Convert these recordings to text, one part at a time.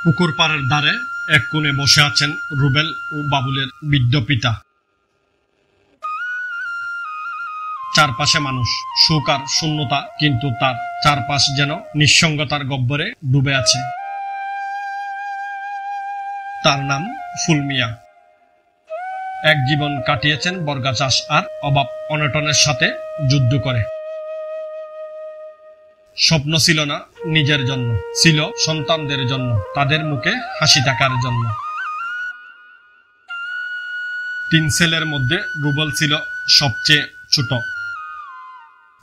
পুকুর পাড়ের ধারে এক কোণে বসে আছেন রুবেল ও বাবুলের বৃদ্ধ পিতা। চারপাশে মানুষ, সুখ আর শূন্যতা, কিন্তু তার চারপাশ যেন নিঃসঙ্গতার গহ্বরে ডুবে আছে। তার নাম ফুল মিয়া। এক জীবন কাটিয়েছেন বর্গা চাষ আর অভাব অনটনের সাথে যুদ্ধ করে। স্বপ্ন ছিল না নিজের জন্য, ছিল সন্তানদের জন্য, তাদের মুখে হাসি থাকার জন্য। 3 ছেলের মধ্যে রুবেল ছিল সবচেয়ে ছোট।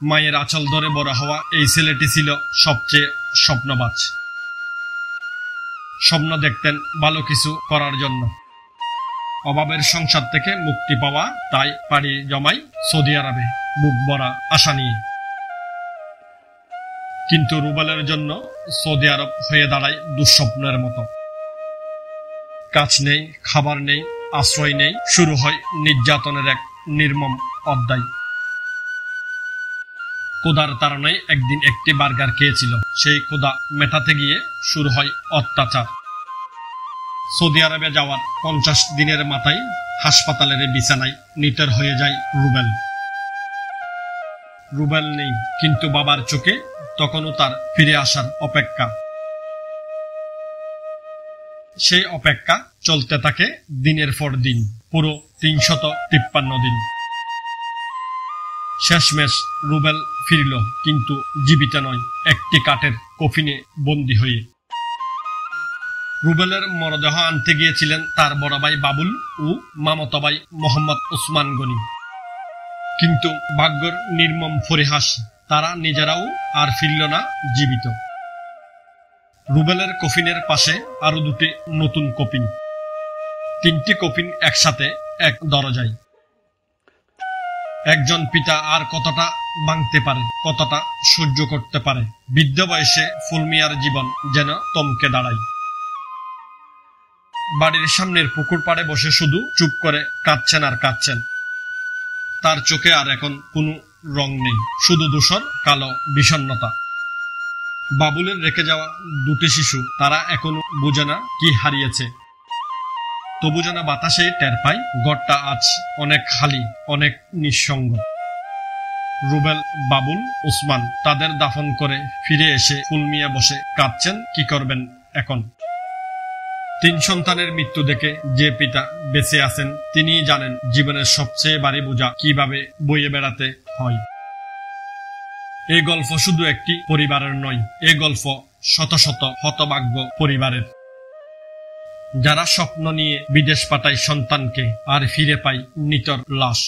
মায়ের আঁচল ধরে বড় হওয়া এই ছেলেটি ছিল সবচেয়ে স্বপ্নবাজ। স্বপ্ন দেখতেন ভালো কিছু করার জন্য, অভাবের সংসার থেকে মুক্তি পাওয়া, তাই পাড়ি জমাই সৌদি আরবে বুক ভরা আশা নিয়ে। কিন্তু রুবেলের জন্য সৌদি আরব হয়ে দাঁড়ায় দুঃস্বপ্নের মতো। কাজ নেই, খাবার নেই, আশ্রয় নেই, শুরু হয় নির্যাতনের এক নির্মম অধ্যায়। ক্ষুধার তাড়নায় একদিন একটি বার্গার খেয়েছিল, সেই ক্ষুধা মেটাতে গিয়ে শুরু হয় অত্যাচার। সৌদি আরবে যাওয়ার 50 দিনের মাথায় হাসপাতালের বিছানায় নিথর হয়ে যায় রুবেল। রুবেল নেই, কিন্তু বাবার চোখে তখনও তার ফিরে আসার অপেক্ষা। সেই অপেক্ষা চলতে থাকে দিনের পর দিন, পুরো 353 দিন। শেষমেশ রুবেল ফিরল, কিন্তু জীবিত নয়, একটি কাঠের কফিনে বন্দী হয়ে। রুবেলের মরদেহ আনতে গিয়েছিলেন তার বড় ভাই বাবুল ও মামাতো ভাই মোহাম্মদ ওসমান গনি। কিন্তু ভাগ্যের নির্মম পরিহাস, তারা নিজেরাও আর ফিরল না জীবিত। রুবেলের কফিনের পাশে আরো 2টি নতুন কফিন। 3টি কফিন একসাথে এক দরজায়। একজন পিতা আর কতটা ভাঙতে পারে, কতটা সহ্য করতে পারে? বৃদ্ধ বয়সে ফুল মিয়ার জীবন যেন থমকে দাঁড়ায়। বাড়ির সামনের পুকুর পাড়ে বসে শুধু চুপ করে কাঁদছেন আর কাঁদছেন। তার চোখে আর এখন কোনো রং নেই, শুধু ধূসর কালো বিষণ্ণতা। বাবুলের রেখে যাওয়া 2টি শিশু, তারা এখনো বুঝে না কি হারিয়েছে। তবু যেন বাতাসে টের পায় ঘরটা আজ অনেক খালি, অনেক নিঃসঙ্গ। রুবেল, বাবুল, ওসমান তাদের দাফন করে ফিরে এসে ফুল মিয়া বসে কাঁদছেন। কি করবেন এখন? 3 সন্তানের মৃত্যু দেখে যে পিতা বেঁচে আছেন, তিনিই জানেন জীবনের সবচেয়ে ভারী বোঝা কিভাবে বয়ে বেড়াতে হয়। এই গল্প শুধু একটি পরিবারের নয়, এই গল্প শত শত হতভাগ্য পরিবারের, যারা স্বপ্ন নিয়ে বিদেশ পাঠায় সন্তানকে আর ফিরে পায় নিথর লাশ।